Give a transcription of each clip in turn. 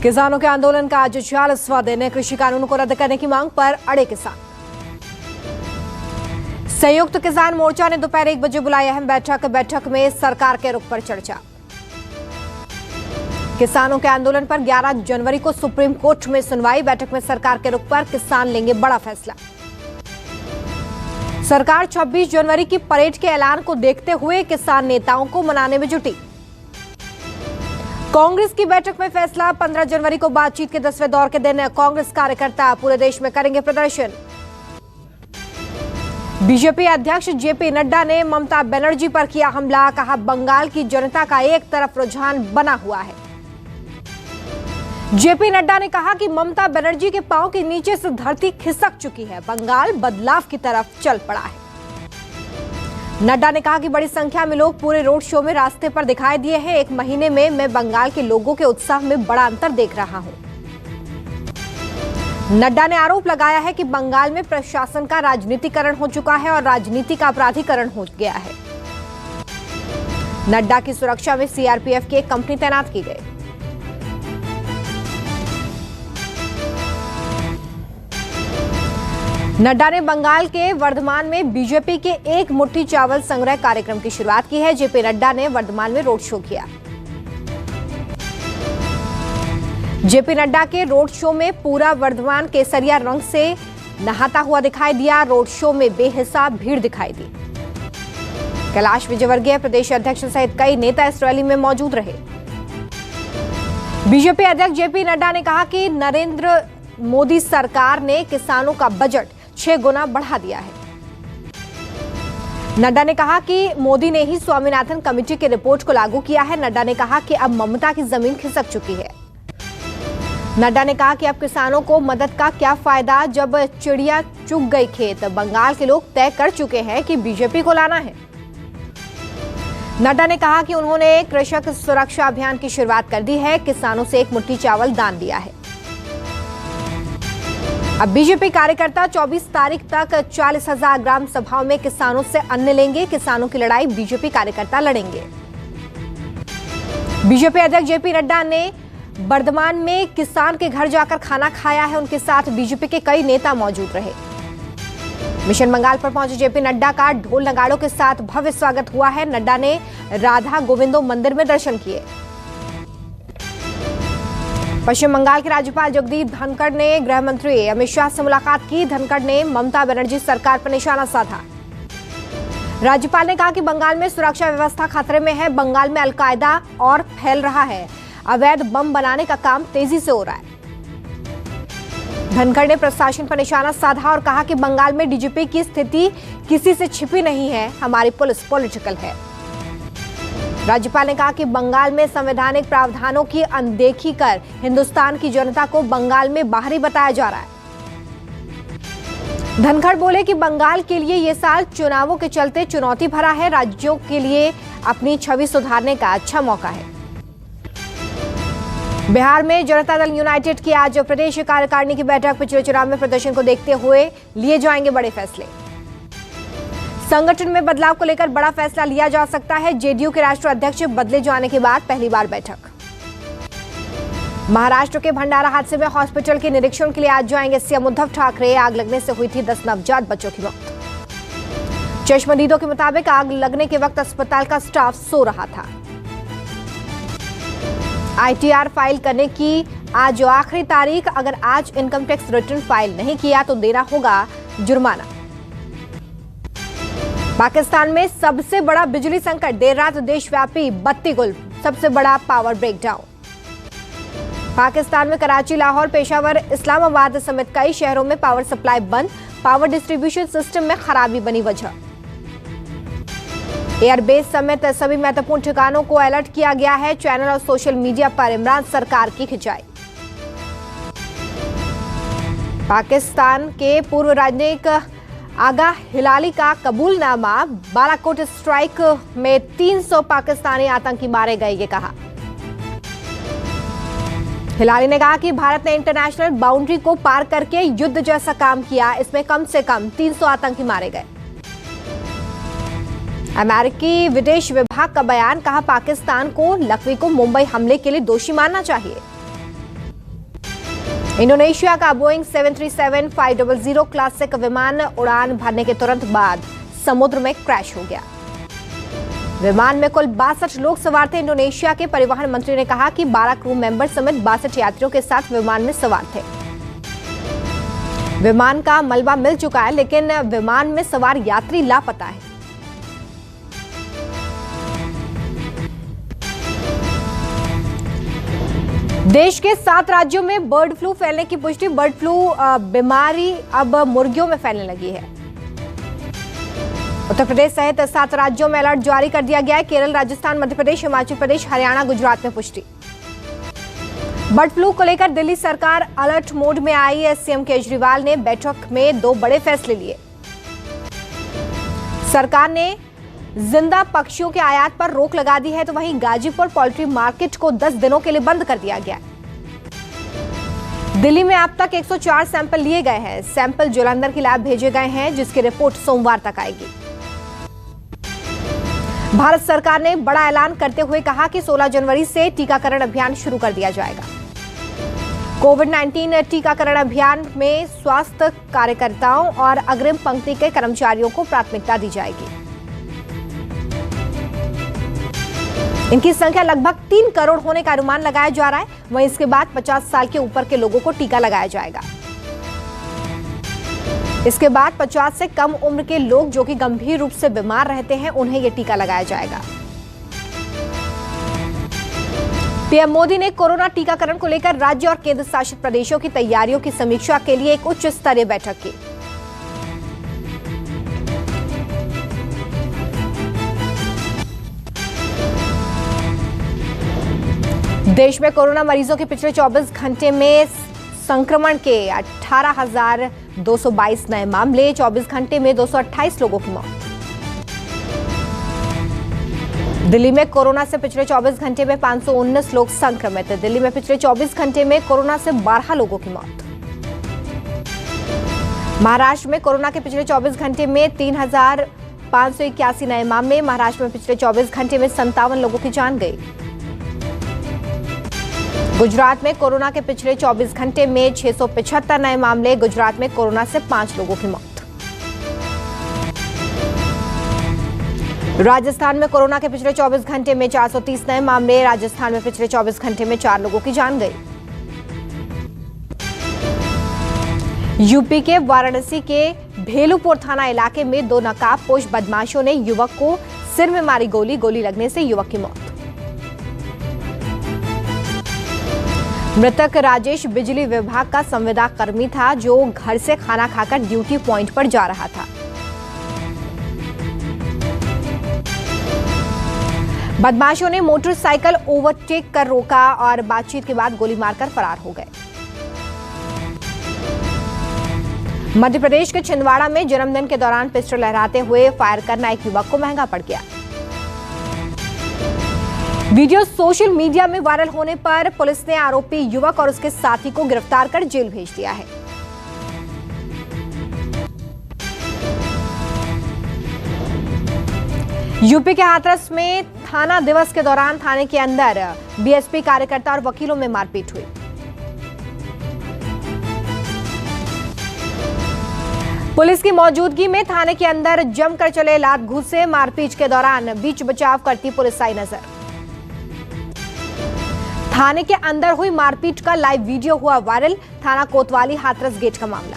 किसानों के आंदोलन का आज 46वां दिन है। कृषि कानून को रद्द करने की मांग पर अड़े किसान। संयुक्त किसान मोर्चा ने दोपहर 1 बजे बुलाई अहम बैठक में सरकार के रुख पर चर्चा। किसानों के आंदोलन पर 11 जनवरी को सुप्रीम कोर्ट में सुनवाई। बैठक में सरकार के रुख पर किसान लेंगे बड़ा फैसला। सरकार 26 जनवरी की परेड के ऐलान को देखते हुए किसान नेताओं को मनाने में जुटी। कांग्रेस की बैठक में फैसला। 15 जनवरी को बातचीत के 10वें दौर के दिन कांग्रेस कार्यकर्ता पूरे देश में करेंगे प्रदर्शन। बीजेपी अध्यक्ष जेपी नड्डा ने ममता बनर्जी पर किया हमला। कहा, बंगाल की जनता का एक तरफ रुझान बना हुआ है। जेपी नड्डा ने कहा कि ममता बनर्जी के पांव के नीचे से धरती खिसक चुकी है। बंगाल बदलाव की तरफ चल पड़ा है। नड्डा ने कहा कि बड़ी संख्या में लोग पूरे रोड शो में रास्ते पर दिखाई दिए हैं। 1 महीने में मैं बंगाल के लोगों के उत्साह में बड़ा अंतर देख रहा हूं। नड्डा ने आरोप लगाया है कि बंगाल में प्रशासन का राजनीतिकरण हो चुका है और राजनीति का अपराधीकरण हो गया है। नड्डा की सुरक्षा में सीआरपीएफ की एक कंपनी तैनात की गई। नड्डा ने बंगाल के वर्धमान में बीजेपी के एक मुट्ठी चावल संग्रह कार्यक्रम की शुरुआत की है। जेपी नड्डा ने वर्धमान में रोड शो किया। जेपी नड्डा के रोड शो में पूरा वर्धमान केसरिया रंग से नहाता हुआ दिखाई दिया। रोड शो में बेहिसाब भीड़ दिखाई दी। कैलाश विजयवर्गीय प्रदेश अध्यक्ष सहित कई नेता इस रैली में मौजूद रहे। बीजेपी अध्यक्ष जेपी नड्डा ने कहा कि नरेंद्र मोदी सरकार ने किसानों का बजट 6 गुना बढ़ा दिया है। नड्डा ने कहा कि मोदी ने ही स्वामीनाथन कमेटी की रिपोर्ट को लागू किया है। नड्डा ने कहा कि अब ममता की जमीन खिसक चुकी है। नड्डा ने कहा कि अब किसानों को मदद का क्या फायदा जब चिड़िया चुग गई खेत। बंगाल के लोग तय कर चुके हैं कि बीजेपी को लाना है। नड्डा ने कहा कि उन्होंने कृषक सुरक्षा अभियान की शुरुआत कर दी है। किसानों से 1 मुट्ठी चावल दान दिया है। अब बीजेपी कार्यकर्ता 24 तारीख तक 40,000 ग्राम सभाओं में किसानों से अन्न लेंगे। किसानों की लड़ाई बीजेपी कार्यकर्ता लड़ेंगे। बीजेपी अध्यक्ष जेपी नड्डा ने वर्धमान में किसान के घर जाकर खाना खाया है। उनके साथ बीजेपी के कई नेता मौजूद रहे। मिशन बंगाल पर पहुंचे जेपी नड्डा का ढोल नगाड़ों के साथ भव्य स्वागत हुआ है। नड्डा ने राधा गोविंदो मंदिर में दर्शन किए। पश्चिम बंगाल के राज्यपाल जगदीप धनखड़ ने गृह मंत्री अमित शाह से मुलाकात की। धनखड़ ने ममता बनर्जी सरकार पर निशाना साधा। राज्यपाल ने कहा कि बंगाल में सुरक्षा व्यवस्था खतरे में है। बंगाल में अलकायदा और फैल रहा है। अवैध बम बनाने का काम तेजी से हो रहा है। धनखड़ ने प्रशासन पर निशाना साधा और कहा कि बंगाल में डीजीपी की स्थिति किसी से छिपी नहीं है। हमारी पुलिस पॉलिटिकल है। राज्यपाल ने कहा कि बंगाल में संवैधानिक प्रावधानों की अनदेखी कर हिंदुस्तान की जनता को बंगाल में बाहरी बताया जा रहा है। धनखड़ बोले कि बंगाल के लिए ये साल चुनावों के चलते चुनौती भरा है। राज्यों के लिए अपनी छवि सुधारने का अच्छा मौका है। बिहार में जनता दल यूनाइटेड की आज प्रदेश कार्यकारिणी की बैठक। पिछले चुनाव में प्रदर्शन को देखते हुए लिए जाएंगे बड़े फैसले। संगठन में बदलाव को लेकर बड़ा फैसला लिया जा सकता है। जेडीयू के राष्ट्रीय अध्यक्ष बदले जाने के बाद पहली बार बैठक। महाराष्ट्र के भंडारा हादसे में हॉस्पिटल के निरीक्षण के लिए आज जाएंगे सीएम उद्धव ठाकरे। आग लगने से हुई थी 10 नवजात बच्चों की मौत। चश्मदीदों के मुताबिक आग लगने के वक्त अस्पताल का स्टाफ सो रहा था। आईटीआर फाइल करने की आज आखिरी तारीख। अगर आज इनकम टैक्स रिटर्न फाइल नहीं किया तो देना होगा जुर्माना। पाकिस्तान में सबसे बड़ा बिजली संकट। देर रात देशव्यापी बत्ती गुल। सबसे बड़ा पावर ब्रेकडाउन। पाकिस्तान में कराची, लाहौर, पेशावर, इस्लामाबाद समेत कई शहरों में पावर सप्लाई बंद। पावर डिस्ट्रीब्यूशन सिस्टम में खराबी बनी वजह। एयरबेस समेत सभी महत्वपूर्ण ठिकानों को अलर्ट किया गया है। चैनल और सोशल मीडिया पर इमरान सरकार की खिंचाई। पाकिस्तान के पूर्व राजनयिक आगा हिलाली का कबूलनामा। बालाकोट स्ट्राइक में 300 पाकिस्तानी आतंकी मारे गए, ये कहा। हिलाली ने कहा कि भारत ने इंटरनेशनल बाउंड्री को पार करके युद्ध जैसा काम किया। इसमें कम से कम 300 आतंकी मारे गए। अमेरिकी विदेश विभाग का बयान। कहा, पाकिस्तान को लखवी को मुंबई हमले के लिए दोषी मानना चाहिए। इंडोनेशिया का बोइंग 737-500 क्लासिक विमान उड़ान भरने के तुरंत बाद समुद्र में क्रैश हो गया। विमान में कुल 62 लोग सवार थे। इंडोनेशिया के परिवहन मंत्री ने कहा कि 12 क्रू मेंबर समेत 62 यात्रियों के साथ विमान में सवार थे। विमान का मलबा मिल चुका है, लेकिन विमान में सवार यात्री लापता है। देश के 7 राज्यों में बर्ड फ्लू फैलने की पुष्टि। बर्ड फ्लू बीमारी अब मुर्गियों में फैलने लगी है। उत्तर प्रदेश सहित 7 राज्यों में अलर्ट जारी कर दिया गया है। केरल, राजस्थान, मध्य प्रदेश, हिमाचल प्रदेश, हरियाणा, गुजरात में पुष्टि। बर्ड फ्लू को लेकर दिल्ली सरकार अलर्ट मोड में आई है। सीएम केजरीवाल ने बैठक में 2 बड़े फैसले लिए। सरकार ने जिंदा पक्षियों के आयात पर रोक लगा दी है, तो वहीं गाजीपुर पोल्ट्री मार्केट को 10 दिनों के लिए बंद कर दिया गया है। दिल्ली में अब तक 104 सैंपल लिए गए हैं। सैंपल जालंधर की लैब भेजे गए हैं, जिसकी रिपोर्ट सोमवार तक आएगी। भारत सरकार ने बड़ा ऐलान करते हुए कहा कि 16 जनवरी से टीकाकरण अभियान शुरू कर दिया जाएगा। कोविड-19 टीकाकरण अभियान में स्वास्थ्य कार्यकर्ताओं और अग्रिम पंक्ति के कर्मचारियों को प्राथमिकता दी जाएगी। इनकी संख्या लगभग 3 करोड़ होने का अनुमान लगाया जा रहा है। वहीं इसके बाद 50 साल के ऊपर के लोगों को टीका लगाया जाएगा। इसके बाद 50 से कम उम्र के लोग जो कि गंभीर रूप से बीमार रहते हैं, उन्हें यह टीका लगाया जाएगा। पीएम मोदी ने कोरोना टीकाकरण को लेकर राज्य और केंद्र शासित प्रदेशों की तैयारियों की समीक्षा के लिए एक उच्च स्तरीय बैठक की। देश में कोरोना मरीजों के पिछले 24 घंटे में संक्रमण के 18,222 नए मामले। 24 घंटे में 228 लोगों की मौत। दिल्ली में कोरोना से पिछले 24 घंटे में 519 लोग संक्रमित। दिल्ली में पिछले 24 घंटे में कोरोना से 12 लोगों की मौत। महाराष्ट्र में कोरोना के पिछले 24 घंटे में 3,581 नए मामले। महाराष्ट्र में पिछले 24 घंटे में 57 लोगों की जान गई। गुजरात में कोरोना के पिछले 24 घंटे में 675 नए मामले। गुजरात में कोरोना से 5 लोगों की मौत। राजस्थान में कोरोना के पिछले 24 घंटे में 430 नए मामले। राजस्थान में पिछले 24 घंटे में 4 लोगों की जान गई। यूपी के वाराणसी के भेलूपुर थाना इलाके में 2 नकाबपोश बदमाशों ने युवक को सिर में मारी गोली। गोली लगने से युवक की मौत। मृतक राजेश बिजली विभाग का संविदा कर्मी था, जो घर से खाना खाकर ड्यूटी पॉइंट पर जा रहा था। बदमाशों ने मोटरसाइकिल ओवरटेक कर रोका और बातचीत के बाद गोली मारकर फरार हो गए। मध्य प्रदेश के छिंदवाड़ा में जन्मदिन के दौरान पिस्टल लहराते हुए फायर करना एक युवक को महंगा पड़ गया। वीडियो सोशल मीडिया में वायरल होने पर पुलिस ने आरोपी युवक और उसके साथी को गिरफ्तार कर जेल भेज दिया है। यूपी के हाथरस में थाना दिवस के दौरान थाने के अंदर बीएसपी कार्यकर्ता और वकीलों में मारपीट हुई। पुलिस की मौजूदगी में थाने के अंदर जमकर चले लात घूंसे। मारपीट के दौरान बीच बचाव करती पुलिस आई नजर। थाने के अंदर हुई मारपीट का लाइव वीडियो हुआ वायरल। थाना कोतवाली हाथरस गेट का मामला।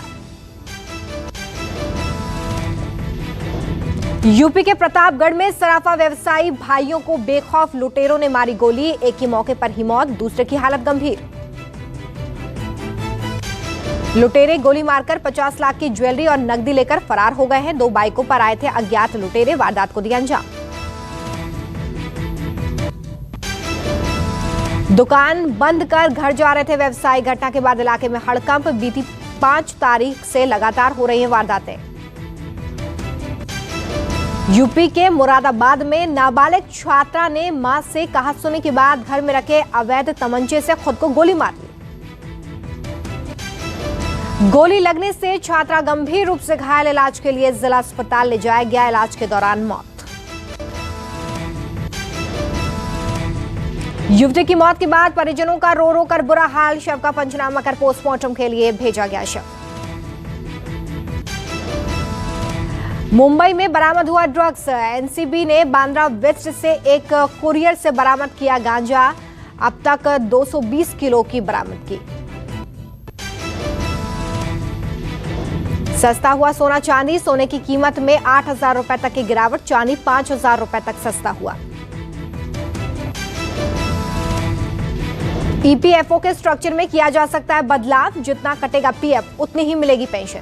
यूपी के प्रतापगढ़ में सराफा व्यवसायी भाइयों को बेखौफ लुटेरों ने मारी गोली। एक की मौके पर ही मौत, दूसरे की हालत गंभीर। लुटेरे गोली मारकर 50 लाख की ज्वेलरी और नकदी लेकर फरार हो गए हैं। 2 बाइकों पर आए थे अज्ञात लुटेरे। वारदात को दिया अंजाम। दुकान बंद कर घर जा रहे थे व्यवसायी। घटना के बाद इलाके में हड़कंप। बीती 5 तारीख से लगातार हो रही हैं वारदातें। यूपी के मुरादाबाद में नाबालिग छात्रा ने मां से कहासुनी के बाद घर में रखे अवैध तमंचे से खुद को गोली मार ली। गोली लगने से छात्रा गंभीर रूप से घायल। इलाज के लिए जिला अस्पताल ले जाया गया। इलाज के दौरान मौत। युवती की मौत के बाद परिजनों का रो रो कर बुरा हाल। शव का पंचनामा कर पोस्टमार्टम के लिए भेजा गया शव। मुंबई में बरामद हुआ ड्रग्स। एनसीबी ने बांद्रा वेस्ट से एक कुरियर से बरामद किया गांजा। अब तक 220 किलो की बरामद की। सस्ता हुआ सोना चांदी। सोने की कीमत में 8,000 रुपए तक की गिरावट। चांदी 5,000 रुपए तक सस्ता हुआ। ईपीएफओ के स्ट्रक्चर में किया जा सकता है बदलाव। जितना कटेगा पीएफ उतनी ही मिलेगी पेंशन।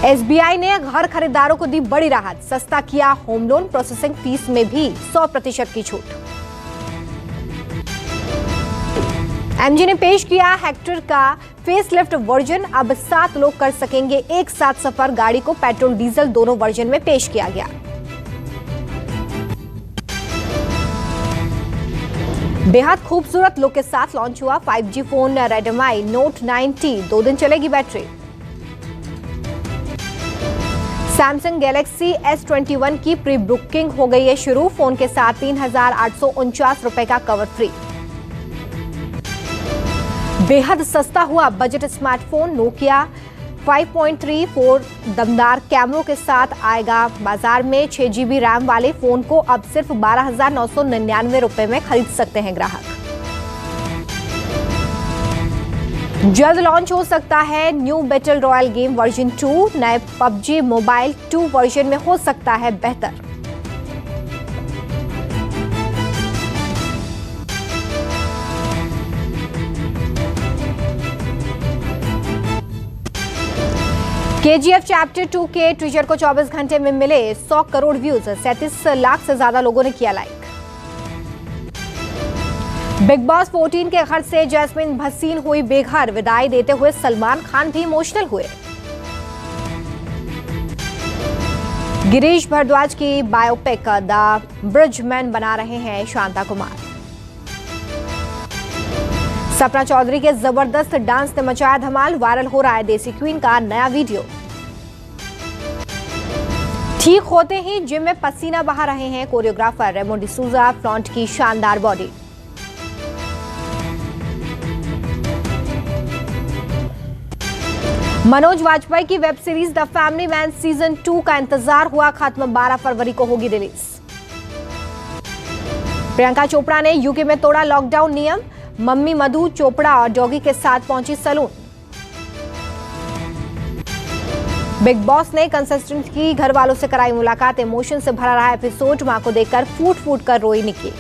एसबीआई ने घर खरीदारों को दी बड़ी राहत। सस्ता किया होम लोन। प्रोसेसिंग फीस में भी 100% की छूट। एमजी ने पेश किया हेक्टर का फेसलिफ्ट वर्जन। अब 7 लोग कर सकेंगे एक साथ सफर। गाड़ी को पेट्रोल डीजल दोनों वर्जन में पेश किया गया। बेहद खूबसूरत लुक के साथ लॉन्च हुआ 5G phone Redmi note 9T। 2 दिन चलेगी बैटरी। सैमसंग गैलेक्सी S21 की प्री बुकिंग हो गई है शुरू। फोन के साथ 3,849 रुपए का कवर फ्री। बेहद सस्ता हुआ बजट स्मार्टफोन नोकिया 5.34 दमदार कैमरों के साथ आएगा बाजार में। 6GB रैम वाले फोन को अब सिर्फ 12,999 रुपए में खरीद सकते हैं ग्राहक। जल्द लॉन्च हो सकता है new battle royal game version 2। नए PUBG मोबाइल 2 वर्जन में हो सकता है बेहतर। KGF चैप्टर 2 के टीजर को 24 घंटे में मिले 100 करोड़ व्यूज। 37 लाख से ज्यादा लोगों ने किया लाइक। बिग बॉस 14 के घर से जैस्मिन भसीन हुई बेघर। विदाई देते हुए सलमान खान भी इमोशनल हुए। गिरीश भारद्वाज की बायोपिक द ब्रिजमैन बना रहे हैं शांता कुमार। सपना चौधरी के जबरदस्त डांस ने मचाया धमाल। वायरल हो रहा है देसी क्वीन का नया वीडियो। ठीक होते ही जिम में पसीना बहा रहे हैं कोरियोग्राफर रेमो डिसूजा। फ्लॉन्ट की शानदार बॉडी। मनोज वाजपेयी की web series the family man season 2 का इंतजार हुआ खत्म। 12 फरवरी को होगी रिलीज। प्रियंका चोपड़ा ने यूके में तोड़ा लॉकडाउन नियम। मम्मी मधु चोपड़ा और डॉगी के साथ पहुंची सैलून। बिग बॉस ने कंटेस्टेंट की घर वालों से कराई मुलाकात। इमोशन से भरा रहा एपिसोड। मां को देखकर फूट फूट कर रोई निकी।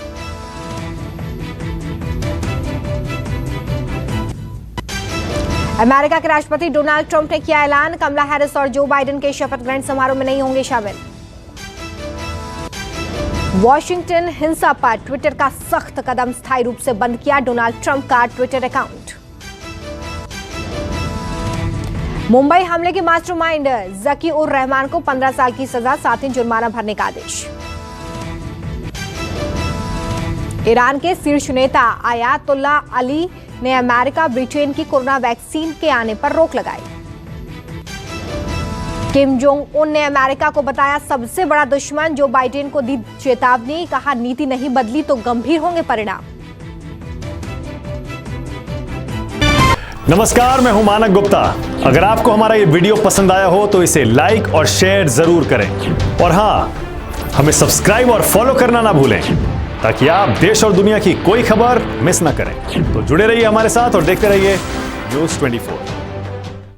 अमेरिका के राष्ट्रपति डोनाल्ड ट्रंप ने किया ऐलान। कमला हैरिस और जो बाइडेन के शपथ ग्रहण समारोह में नहीं होंगे शामिल। वॉशिंगटन हिंसा पर ट्विटर का सख्त कदम। स्थायी रूप से बंद किया डोनाल्ड ट्रंप का ट्विटर अकाउंट। मुंबई हमले के मास्टरमाइंड जकी उर रहमान को 15 साल की सजा, साथ ही जुर्माना भरने का आदेश। ईरान के शीर्ष नेता आयातुल्ला अली ने अमेरिका ब्रिटेन की कोरोना वैक्सीन के आने पर रोक लगाई। किम जोंग उन ने अमेरिका को बताया सबसे बड़ा दुश्मन। जो बाइडेन को दी चेतावनी। कहा नीति नहीं बदली तो गंभीर होंगे परिणाम। नमस्कार, मैं हूं मानक गुप्ता। अगर आपको हमारा ये वीडियो पसंद आया हो तो इसे लाइक और शेयर जरूर करें। और हां, हमें सब्सक्राइब और फॉलो करना ना भूलें ताकि आप देश और दुनिया की कोई खबर मिस ना करें। तो जुड़े रहिए हमारे साथ और देखते रहिए न्यूज़ 24।